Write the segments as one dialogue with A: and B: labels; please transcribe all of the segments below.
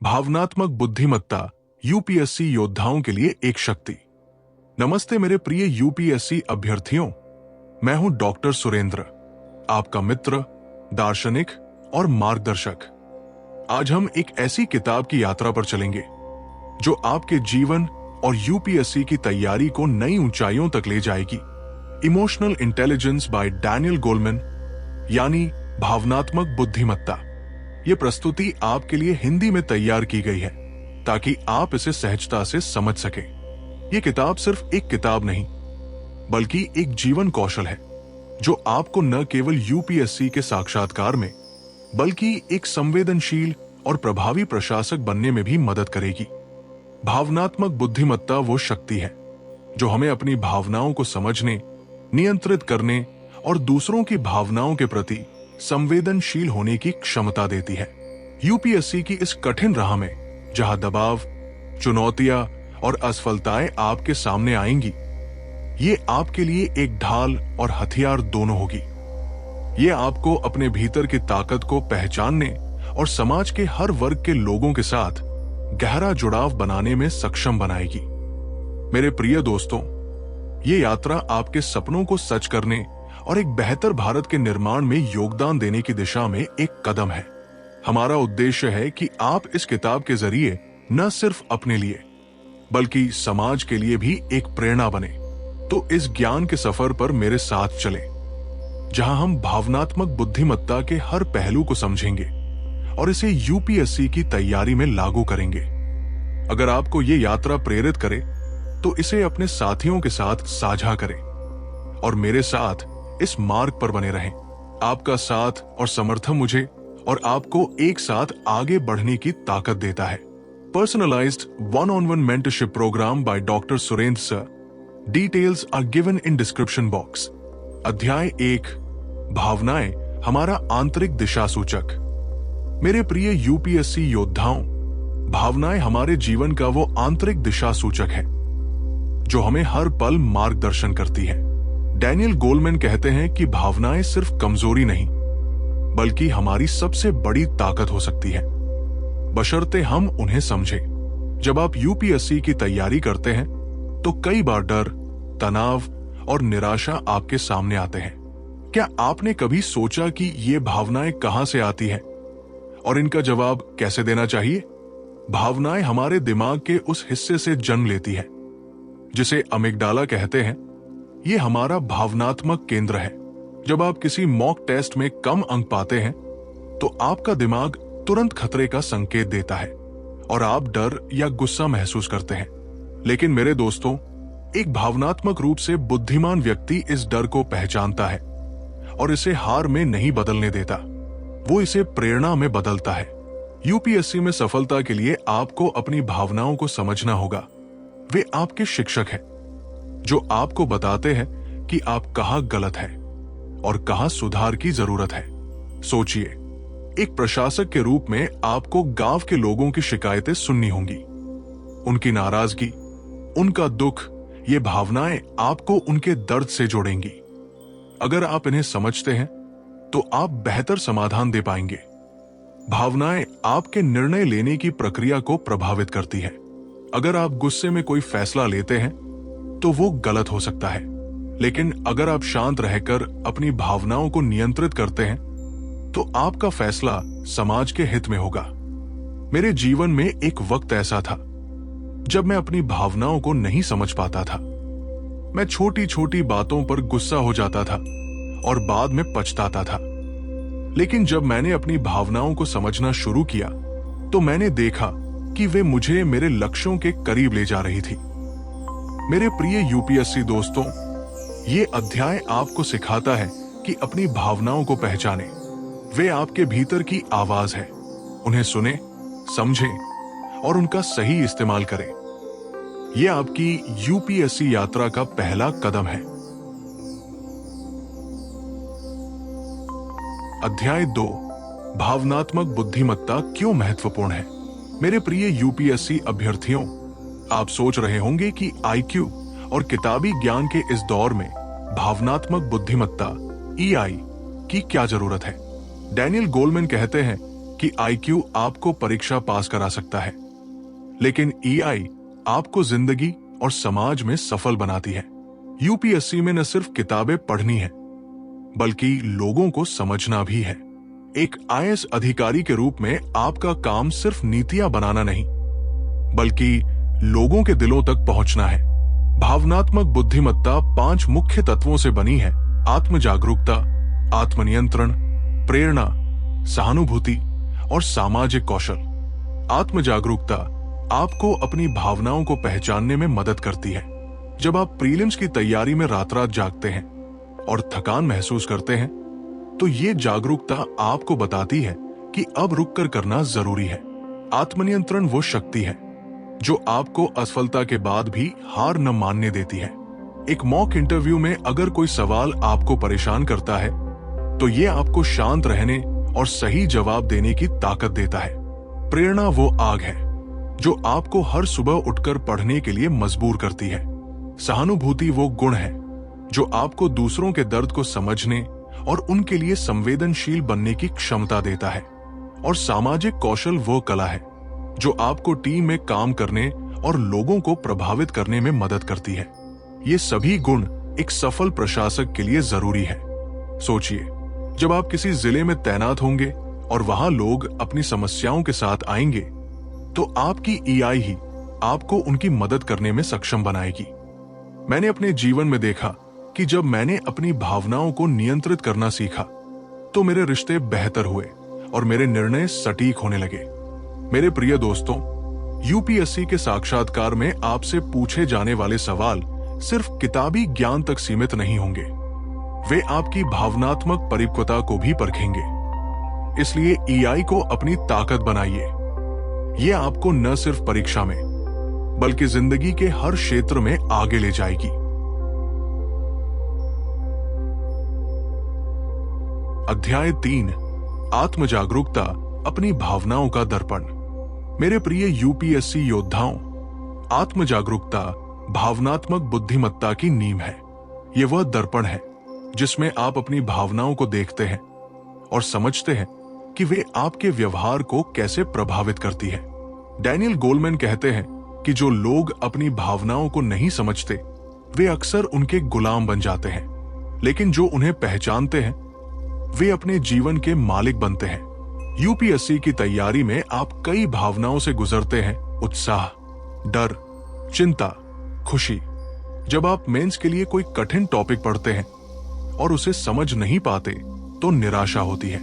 A: भावनात्मक बुद्धिमत्ता यूपीएससी योद्धाओं के लिए एक शक्ति। नमस्ते मेरे प्रिय यूपीएससी अभ्यर्थियों, मैं हूं डॉक्टर सुरेंद्र, आपका मित्र, दार्शनिक और मार्गदर्शक। आज हम एक ऐसी किताब की यात्रा पर चलेंगे जो आपके जीवन और यूपीएससी की तैयारी को नई ऊंचाइयों तक ले जाएगी। Emotional intelligence bye Daniel Goleman, यानी भावनात्मक बुद्धिमत्ता। ये प्रस्तुति आपके लिए हिंदी में तैयार की गई है ताकि आप इसे सहजता से समझ सकें। ये किताब सिर्फ एक किताब नहीं, बल्कि एक जीवन कौशल है जो आपको न केवल यूपीएससी के साक्षात्कार में, बल्कि एक संवेदनशील और प्रभावी प्रशासक बनने में भी मदद करेगी। भावनात्मक बुद्धिमत्ता वो शक्ति है जो हमें अपनी भावनाओं को समझने, नियंत्रित करने और दूसरों की भावनाओं के प्रति संवेदनशील होने की क्षमता देती है। यूपीएससी की इस कठिन राह में जहां दबाव, चुनौतियां और असफलताएं आपके सामने आएंगी, ये आपके लिए एक ढाल और हथियार दोनों होगी। ये आपको अपने भीतर की ताकत को पहचानने और समाज के हर वर्ग के लोगों के साथ गहरा जुड़ाव बनाने में सक्षम बनाएगी। मेरे प्रिय दोस्तों, ये यात्रा आपके सपनों को सच करने और एक बेहतर भारत के निर्माण में योगदान देने की दिशा में एक कदम है। हमारा उद्देश्य है कि आप इस किताब के जरिए न सिर्फ अपने लिए, बल्कि समाज के लिए भी एक प्रेरणा बने। तो इस ज्ञान के सफर पर मेरे साथ चलें, जहां हम भावनात्मक बुद्धिमत्ता के हर पहलू को समझेंगे और इसे यूपीएससी की तैयारी में लागू करेंगे। अगर आपको ये यात्रा प्रेरित करे तो इसे अपने साथियों के साथ साझा करें और मेरे साथ इस मार्ग पर बने रहें। आपका साथ और समर्थन मुझे और आपको एक साथ आगे बढ़ने की ताकत देता है। Personalised one-on-one mentorship programme by doctor Surendra sir. Details are given in description box. अध्याय 1, भावनाएं हमारा आंतरिक दिशा सूचक। मेरे प्रिय यूपीएससी योद्धाओं, भावनाएं हमारे जीवन का वो आंतरिक दिशा सूचक है जो हमें हर पल मार्गदर्शन करती है। डैनियल गोलमैन कहते हैं कि भावनाएं सिर्फ कमजोरी नहीं, बल्कि हमारी सबसे बड़ी ताकत हो सकती है, बशर्ते हम उन्हें समझें। जब आप यूपीएससी की तैयारी करते हैं तो कई बार डर, तनाव और निराशा आपके सामने आते हैं। क्या आपने कभी सोचा कि ये भावनाएं कहां से आती हैं और इनका जवाब कैसे देना चाहिए? भावनाएं हमारे दिमाग के उस हिस्से से जन्म लेती है जिसे अमिगडाला कहते हैं। ये हमारा भावनात्मक केंद्र है। जब आप किसी मॉक टेस्ट में कम अंक पाते हैं तो आपका दिमाग तुरंत खतरे का संकेत देता है और आप डर या गुस्सा महसूस करते हैं। लेकिन मेरे दोस्तों, एक भावनात्मक रूप से बुद्धिमान व्यक्ति इस डर को पहचानता है और इसे हार में नहीं बदलने देता, वो इसे प्रेरणा में बदलता है। यूपीएससी में सफलता के लिए आपको अपनी भावनाओं को समझना होगा। वे आपके शिक्षक हैं जो आपको बताते हैं कि आप कहां गलत है और कहां सुधार की जरूरत है। सोचिए, एक प्रशासक के रूप में आपको गांव के लोगों की शिकायतें सुननी होंगी। उनकी नाराजगी, उनका दुख, ये भावनाएं आपको उनके दर्द से जोड़ेंगी। अगर आप इन्हें समझते हैं तो आप बेहतर समाधान दे पाएंगे। भावनाएं आपके निर्णय लेने की प्रक्रिया को प्रभावित करती है। अगर आप गुस्से में कोई फैसला लेते हैं तो वो गलत हो सकता है, लेकिन अगर आप शांत रहकर अपनी भावनाओं को नियंत्रित करते हैं तो आपका फैसला समाज के हित में होगा। मेरे जीवन में एक वक्त ऐसा था जब मैं अपनी भावनाओं को नहीं समझ पाता था। मैं छोटी छोटी बातों पर गुस्सा हो जाता था और बाद में पछताता था। लेकिन जब मैंने अपनी भावनाओं को समझना शुरू किया तो मैंने देखा कि वे मुझे मेरे लक्ष्यों के करीब ले जा रही थी। मेरे प्रिय यूपीएससी दोस्तों, ये अध्याय आपको सिखाता है कि अपनी भावनाओं को पहचानें। वे आपके भीतर की आवाज है। उन्हें सुने, समझें और उनका सही इस्तेमाल करें। यह आपकी यूपीएससी यात्रा का पहला कदम है। अध्याय 2, भावनात्मक बुद्धिमत्ता क्यों महत्वपूर्ण है। मेरे प्रिय यूपीएससी अभ्यर्थियों, आप सोच रहे होंगे कि आईक्यू और किताबी ज्ञान के इस दौर में भावनात्मक बुद्धिमत्ता ईआई की क्या जरूरत है। डैनियल गोलमैन कहते हैं कि आईक्यू आपको परीक्षा पास करा सकता है, लेकिन ईआई आपको जिंदगी और समाज में सफल बनाती है। यूपीएससी में न सिर्फ किताबें पढ़नी है, बल्कि लोगों को समझना भी है। एक आईएएस अधिकारी के रूप में आपका काम सिर्फ नीतियां बनाना नहीं, बल्कि लोगों के दिलों तक पहुंचना है। भावनात्मक बुद्धिमत्ता 5 मुख्य तत्वों से बनी है: आत्म जागरूकता, आत्मनियंत्रण, प्रेरणा, सहानुभूति और सामाजिक कौशल। आत्म जागरूकता आपको अपनी भावनाओं को पहचानने में मदद करती है। जब आप प्रीलिम्स की तैयारी में रात रात जागते हैं और थकान महसूस करते हैं, तो ये जागरूकता आपको बताती है कि अब रुककर करना जरूरी है। आत्मनियंत्रण वो शक्ति है जो आपको असफलता के बाद भी हार न मानने देती है। एक मॉक इंटरव्यू में अगर कोई सवाल आपको परेशान करता है, तो ये आपको शांत रहने और सही जवाब देने की ताकत देता है। प्रेरणा वो आग है जो आपको हर सुबह उठकर पढ़ने के लिए मजबूर करती है। सहानुभूति वो गुण है जो आपको दूसरों के दर्द को समझने और उनके लिए संवेदनशील बनने की क्षमता देता है। और सामाजिक कौशल वो कला है जो आपको टीम में काम करने और लोगों को प्रभावित करने में मदद करती है। ये सभी गुण एक सफल प्रशासक के लिए जरूरी है। सोचिए, जब आप किसी जिले में तैनात होंगे और वहां लोग अपनी समस्याओं के साथ आएंगे, तो आपकी ईआई ही आपको उनकी मदद करने में सक्षम बनाएगी। मैंने अपने जीवन में देखा कि जब मैंने अपनी भावनाओं को नियंत्रित करना सीखा, तो मेरे रिश्ते बेहतर हुए और मेरे निर्णय सटीक होने लगे। मेरे प्रिय दोस्तों, यूपीएससी के साक्षात्कार में आपसे पूछे जाने वाले सवाल सिर्फ किताबी ज्ञान तक सीमित नहीं होंगे। वे आपकी भावनात्मक परिपक्वता को भी परखेंगे। इसलिए ईआई को अपनी ताकत बनाइए। यह आपको न सिर्फ परीक्षा में, बल्कि जिंदगी के हर क्षेत्र में आगे ले जाएगी। अध्याय 3, आत्म जागरूकता, अपनी भावनाओं का दर्पण। मेरे प्रिय यूपीएससी योद्धाओं, आत्म जागरूकता भावनात्मक बुद्धिमत्ता की नींव है। यह वह दर्पण है जिसमें आप अपनी भावनाओं को देखते हैं और समझते हैं कि वे आपके व्यवहार को कैसे प्रभावित करती है। डैनियल गोलमैन कहते हैं कि जो लोग अपनी भावनाओं को नहीं समझते, वे अक्सर उनके गुलाम बन जाते हैं, लेकिन जो उन्हें पहचानते हैं, वे अपने जीवन के मालिक बनते हैं। यूपीएससी की तैयारी में आप कई भावनाओं से गुजरते हैं: उत्साह, डर, चिंता, खुशी। जब आप मेंस के लिए कोई कठिन टॉपिक पढ़ते हैं और उसे समझ नहीं पाते, तो निराशा होती है।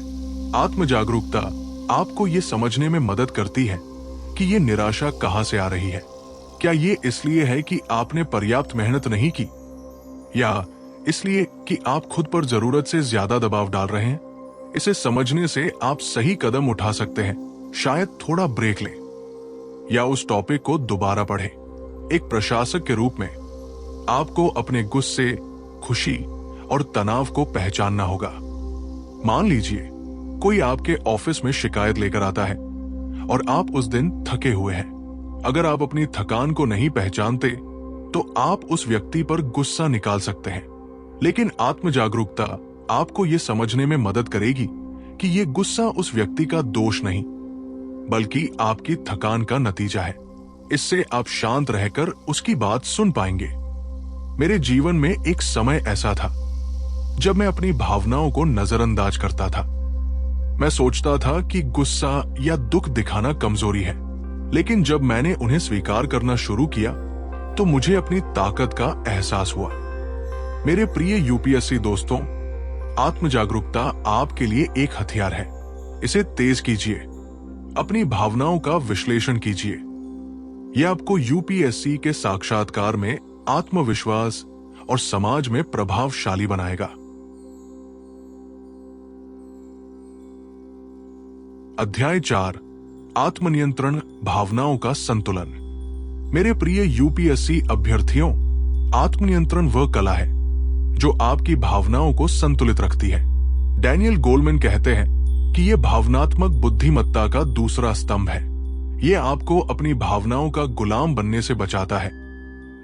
A: आत्म जागरूकता आपको ये समझने में मदद करती है कि ये निराशा कहां से आ रही है। क्या ये इसलिए है कि आपने पर्याप्त मेहनत नहीं की, या इसलिए कि आप खुद पर जरूरत से ज्यादा दबाव डाल रहे हैं? इसे समझने से आप सही कदम उठा सकते हैं। शायद थोड़ा ब्रेक लें या उस टॉपिक को दोबारा पढ़ें। एक प्रशासक के रूप में आपको अपने गुस्से, खुशी और तनाव को पहचानना होगा। मान लीजिए कोई आपके ऑफिस में शिकायत लेकर आता है और आप उस दिन थके हुए हैं। अगर आप अपनी थकान को नहीं पहचानते, तो आप उस व्यक्ति पर गुस्सा निकाल सकते हैं। लेकिन आत्म जागरूकता आपको यह समझने में मदद करेगी कि यह गुस्सा उस व्यक्ति का दोष नहीं, बल्कि आपकी थकान का नतीजा है। इससे आप शांत रहकर उसकी बात सुन पाएंगे। मेरे जीवन में एक समय ऐसा था जब मैं अपनी भावनाओं को नजरअंदाज करता था। मैं सोचता था कि गुस्सा या दुख दिखाना कमजोरी है, लेकिन जब मैंने उन्हें स्वीकार करना शुरू किया, तो मुझे अपनी ताकत का एहसास हुआ। मेरे प्रिय यूपीएससी दोस्तों, आत्म जागरूकता आपके लिए एक हथियार है। इसे तेज कीजिए, अपनी भावनाओं का विश्लेषण कीजिए। यह आपको यूपीएससी के साक्षात्कार में आत्मविश्वास और समाज में प्रभावशाली बनाएगा। अध्याय 4, आत्मनियंत्रण, भावनाओं का संतुलन। मेरे प्रिय यूपीएससी अभ्यर्थियों, आत्मनियंत्रण वह कला है जो आपकी भावनाओं को संतुलित रखती है। डैनियल गोलमैन कहते हैं कि यह भावनात्मक बुद्धिमत्ता का दूसरा स्तंभ है। यह आपको अपनी भावनाओं का गुलाम बनने से बचाता है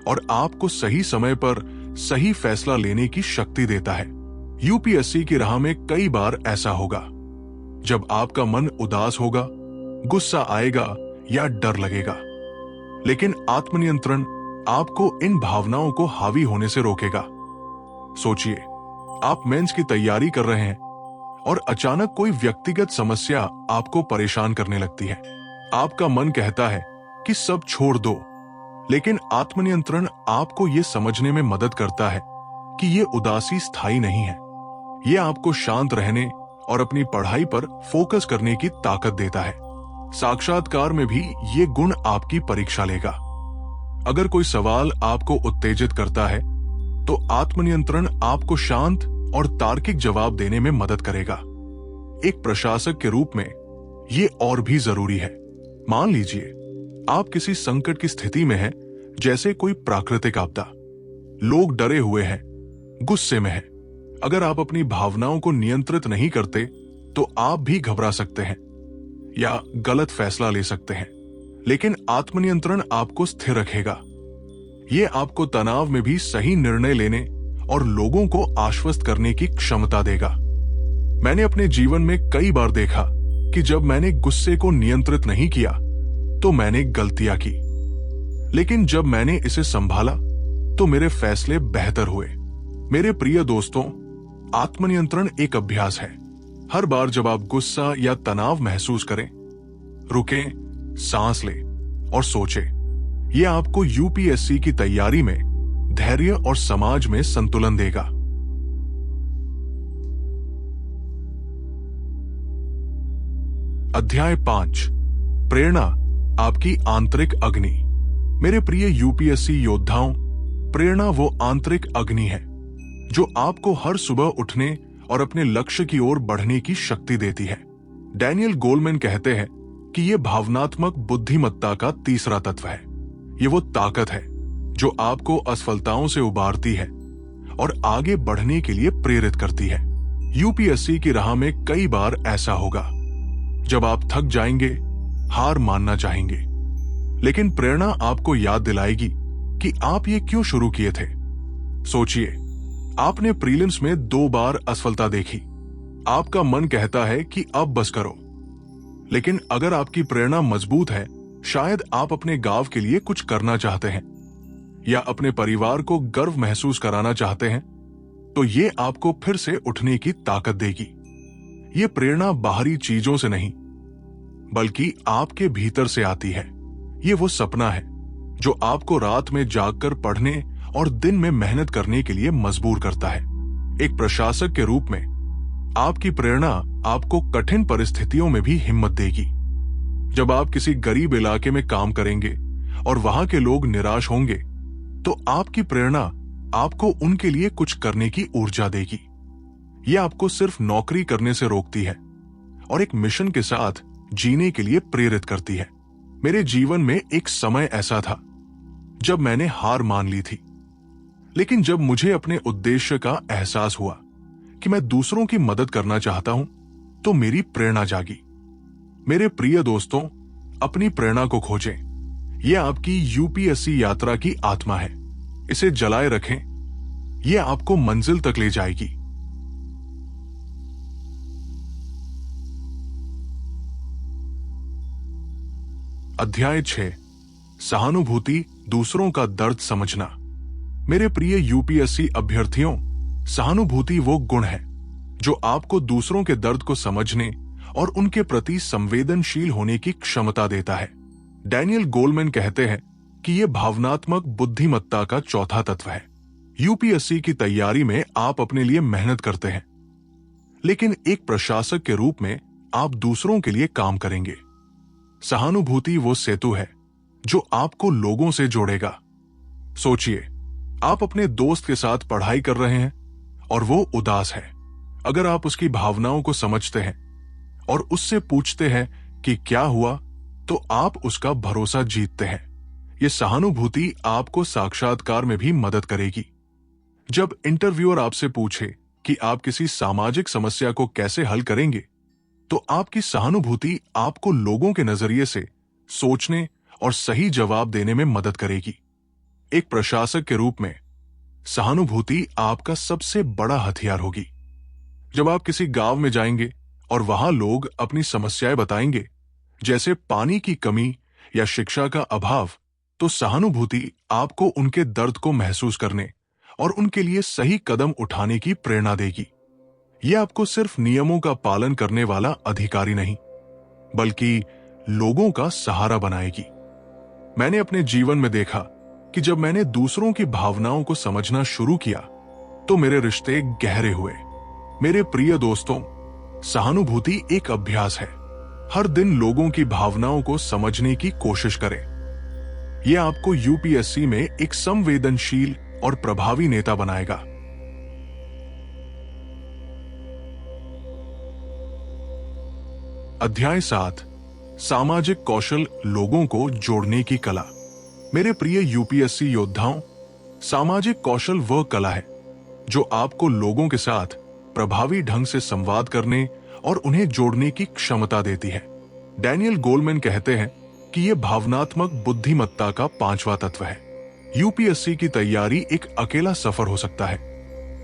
A: और आपको सही समय पर सही फैसला लेने की शक्ति देता है। यूपीएससी की राह में कई बार ऐसा होगा जब आपका मन उदास होगा, गुस्सा आएगा या डर लगेगा। लेकिन आत्मनियंत्रण आपको इन भावनाओं को हावी होने से रोकेगा। सोचिए, आप मेंस की तैयारी कर रहे हैं और अचानक कोई व्यक्तिगत समस्या आपको परेशान करने लगती है। आपका मन कहता है कि सब छोड़ दो, लेकिन आत्मनियंत्रण आपको यह समझने में मदद करता है कि यह उदासी स्थायी नहीं है। यह आपको शांत रहने और अपनी पढ़ाई पर फोकस करने की ताकत देता है। साक्षात्कार में भी ये गुण आपकी परीक्षा लेगा। अगर कोई सवाल आपको उत्तेजित करता है, तो आत्मनियंत्रण आपको शांत और तार्किक जवाब देने में मदद करेगा। एक प्रशासक के रूप में ये और भी जरूरी है। मान लीजिए आप किसी संकट की स्थिति में हैं, जैसे कोई प्राकृतिक आपदा। लोग डरे हुए हैं, गुस्से में हैं। अगर आप अपनी भावनाओं को नियंत्रित नहीं करते, तो आप भी घबरा सकते हैं या गलत फैसला ले सकते हैं। लेकिन आत्मनियंत्रण आपको स्थिर रखेगा। यह आपको तनाव में भी सही निर्णय लेने और लोगों को आश्वस्त करने की क्षमता देगा। मैंने अपने जीवन में कई बार देखा कि जब मैंने गुस्से को नियंत्रित नहीं किया, तो मैंने गलतियां की। लेकिन जब मैंने इसे संभाला, तो मेरे फैसले बेहतर हुए। मेरे प्रिय दोस्तों, आत्मनियंत्रण एक अभ्यास है। हर बार जब आप गुस्सा या तनाव महसूस करें, रुकें, सांस लें और सोचें। यह आपको यूपीएससी की तैयारी में धैर्य और समाज में संतुलन देगा। अध्याय 5, प्रेरणा आपकी आंतरिक अग्नि। मेरे प्रिय यूपीएससी योद्धाओं, प्रेरणा वो आंतरिक अग्नि है जो आपको हर सुबह उठने और अपने लक्ष्य की ओर बढ़ने की शक्ति देती है। डैनियल गोलमैन कहते हैं कि यह भावनात्मक बुद्धिमत्ता का तीसरा तत्व है। यह वो ताकत है जो आपको असफलताओं से उबारती है और आगे बढ़ने के लिए प्रेरित करती है। यूपीएससी की राह में कई बार ऐसा होगा जब आप थक जाएंगे, हार मानना चाहेंगे, लेकिन प्रेरणा आपको याद दिलाएगी कि आप ये क्यों शुरू किए थे। सोचिए, आपने प्रीलिम्स में 2 बार असफलता देखी। आपका मन कहता है कि अब बस करो। लेकिन अगर आपकी प्रेरणा मजबूत है, शायद आप अपने गांव के लिए कुछ करना चाहते हैं या अपने परिवार को गर्व महसूस कराना चाहते हैं, तो ये आपको फिर से उठने की ताकत देगी। ये प्रेरणा बाहरी चीजों से नहीं, बल्कि आपके भीतर से आती है। ये वो सपना है जो आपको रात में जागकर पढ़ने और दिन में मेहनत करने के लिए मजबूर करता है। एक प्रशासक के रूप में आपकी प्रेरणा आपको कठिन परिस्थितियों में भी हिम्मत देगी। जब आप किसी गरीब इलाके में काम करेंगे और वहां के लोग निराश होंगे, तो आपकी प्रेरणा आपको उनके लिए कुछ करने की ऊर्जा देगी। यह आपको सिर्फ नौकरी करने से रोकती है और एक मिशन के साथ जीने के लिए प्रेरित करती है। मेरे जीवन में एक समय ऐसा था जब मैंने हार मान ली थी, लेकिन जब मुझे अपने उद्देश्य का एहसास हुआ कि मैं दूसरों की मदद करना चाहता हूं, तो मेरी प्रेरणा जागी। मेरे प्रिय दोस्तों, अपनी प्रेरणा को खोजें। यह आपकी यूपीएससी यात्रा की आत्मा है। इसे जलाए रखें, यह आपको मंजिल तक ले जाएगी। अध्याय 6, सहानुभूति, दूसरों का दर्द समझना। मेरे प्रिय यूपीएससी अभ्यर्थियों, सहानुभूति वो गुण है जो आपको दूसरों के दर्द को समझने और उनके प्रति संवेदनशील होने की क्षमता देता है। डैनियल गोलमैन कहते हैं कि यह भावनात्मक बुद्धिमत्ता का चौथा तत्व है। यूपीएससी की तैयारी में आप अपने लिए मेहनत करते हैं, लेकिन एक प्रशासक के रूप में आप दूसरों के लिए काम करेंगे। सहानुभूति वो सेतु है जो आपको लोगों से जोड़ेगा। सोचिए, आप अपने दोस्त के साथ पढ़ाई कर रहे हैं और वो उदास है। अगर आप उसकी भावनाओं को समझते हैं और उससे पूछते हैं कि क्या हुआ, तो आप उसका भरोसा जीतते हैं। यह सहानुभूति आपको साक्षात्कार में भी मदद करेगी। जब इंटरव्यूअर आपसे पूछे कि आप किसी सामाजिक समस्या को कैसे हल करेंगे, तो आपकी सहानुभूति आपको लोगों के नजरिए से सोचने और सही जवाब देने में मदद करेगी। एक प्रशासक के रूप में सहानुभूति आपका सबसे बड़ा हथियार होगी। जब आप किसी गांव में जाएंगे और वहां लोग अपनी समस्याएं बताएंगे, जैसे पानी की कमी या शिक्षा का अभाव, तो सहानुभूति आपको उनके दर्द को महसूस करने और उनके लिए सही कदम उठाने की प्रेरणा देगी। यह आपको सिर्फ नियमों का पालन करने वाला अधिकारी नहीं, बल्कि लोगों का सहारा बनाएगी। मैंने अपने जीवन में देखा कि जब मैंने दूसरों की भावनाओं को समझना शुरू किया, तो मेरे रिश्ते गहरे हुए। मेरे प्रिय दोस्तों, सहानुभूति एक अभ्यास है। हर दिन लोगों की भावनाओं को समझने की कोशिश करें। यह आपको यूपीएससी में एक संवेदनशील और प्रभावी नेता बनाएगा। अध्याय 7, सामाजिक कौशल, लोगों को जोड़ने की कला। मेरे प्रिय यूपीएससी योद्धाओं, सामाजिक कौशल वह कला है जो आपको लोगों के साथ प्रभावी ढंग से संवाद करने और उन्हें जोड़ने की क्षमता देती है। डैनियल गोलमैन कहते हैं कि यह भावनात्मक बुद्धिमत्ता का 5वां तत्व है। यूपीएससी की तैयारी एक अकेला सफर हो सकता है,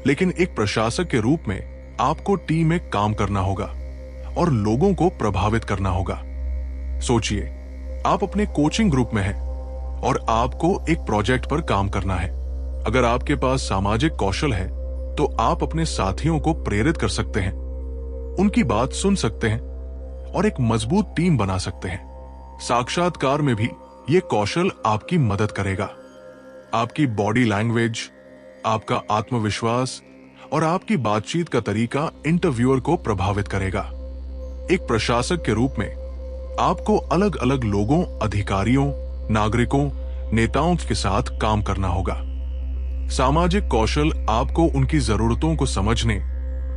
A: लेकिन एक प्रशासक के रूप में आपको टीम में काम करना होगा और लोगों को प्रभावित करना होगा। सोचिए, आप अपने कोचिंग ग्रुप में हैं और आपको एक प्रोजेक्ट पर काम करना है। अगर आपके पास सामाजिक कौशल है, तो आप अपने साथियों को प्रेरित कर सकते हैं, उनकी बात सुन सकते हैं और एक मजबूत टीम बना सकते हैं। साक्षात्कार में भी यह कौशल आपकी मदद करेगा। आपकी बॉडी लैंग्वेज, आपका आत्मविश्वास और आपकी बातचीत का तरीका इंटरव्यूअर को प्रभावित करेगा। एक प्रशासक के रूप में आपको अलग अलग लोगों, अधिकारियों, नागरिकों, नेताओं के साथ काम करना होगा। सामाजिक कौशल आपको उनकी जरूरतों को समझने,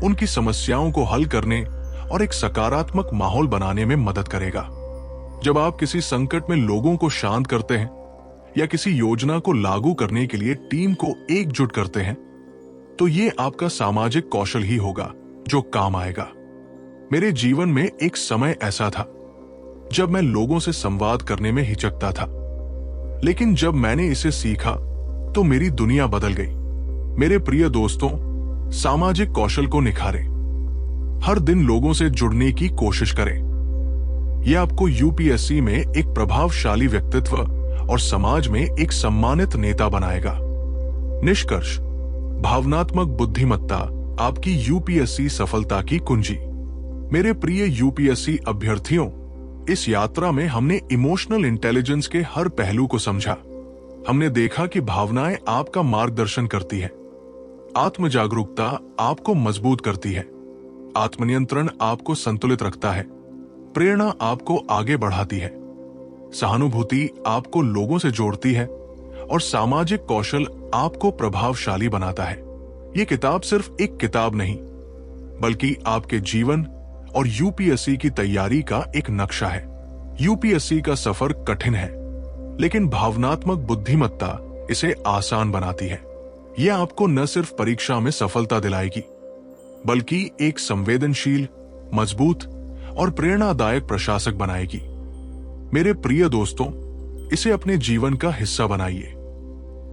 A: उनकी समस्याओं को हल करने और एक सकारात्मक माहौल बनाने में मदद करेगा। जब आप किसी संकट में लोगों को शांत करते हैं या किसी योजना को लागू करने के लिए टीम को एकजुट करते हैं, तो ये आपका सामाजिक कौशल ही होगा जो काम आएगा। मेरे जीवन में एक समय ऐसा था जब मैं लोगों से संवाद करने में हिचकता था, लेकिन जब मैंने इसे सीखा तो मेरी दुनिया बदल गई। मेरे प्रिय दोस्तों, सामाजिक कौशल को निखारें। हर दिन लोगों से जुड़ने की कोशिश करें। यह आपको यूपीएससी में एक प्रभावशाली व्यक्तित्व और समाज में एक सम्मानित नेता बनाएगा। निष्कर्ष, भावनात्मक बुद्धिमत्ता आपकी यूपीएससी सफलता की कुंजी। मेरे प्रिय यूपीएससी अभ्यर्थियों, इस यात्रा में हमने इमोशनल इंटेलिजेंस के हर पहलू को समझा। हमने देखा कि भावनाएं आपका मार्गदर्शन करती है, आत्म जागरूकता आपको मजबूत करती है, आत्मनियंत्रण आपको संतुलित रखता है, प्रेरणा आपको आगे बढ़ाती है, सहानुभूति आपको लोगों से जोड़ती है और सामाजिक कौशल आपको प्रभावशाली बनाता है। ये किताब सिर्फ एक किताब नहीं, बल्कि आपके जीवन और यूपीएससी की तैयारी का एक नक्शा है। यूपीएससी का सफर कठिन है, लेकिन भावनात्मक बुद्धिमत्ता इसे आसान बनाती है। यह आपको न सिर्फ परीक्षा में सफलता दिलाएगी, बल्कि एक संवेदनशील, मजबूत और प्रेरणादायक प्रशासक बनाएगी। मेरे प्रिय दोस्तों, इसे अपने जीवन का हिस्सा बनाइए।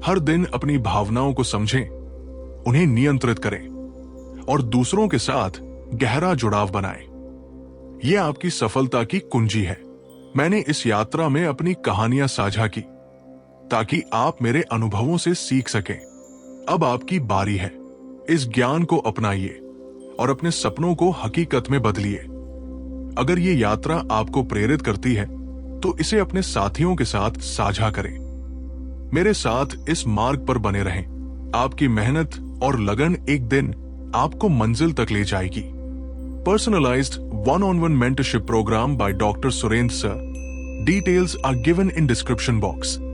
A: हर दिन अपनी भावनाओं को समझें, उन्हें नियंत्रित करें और दूसरों के साथ गहरा जुड़ाव बनाएं। यह आपकी सफलता की कुंजी है। मैंने इस यात्रा में अपनी कहानियां साझा की ताकि आप मेरे अनुभवों से सीख सकें। अब आपकी बारी है। इस ज्ञान को अपनाइए और अपने सपनों को हकीकत में बदलिए। अगर ये यात्रा आपको प्रेरित करती है, तो इसे अपने साथियों के साथ साझा करें। मेरे साथ इस मार्ग पर बने रहें। आपकी मेहनत और लगन एक दिन आपको मंजिल तक ले जाएगी। Personalized one-on-one mentorship program by Dr. Surendra Sir. Details are given in description box.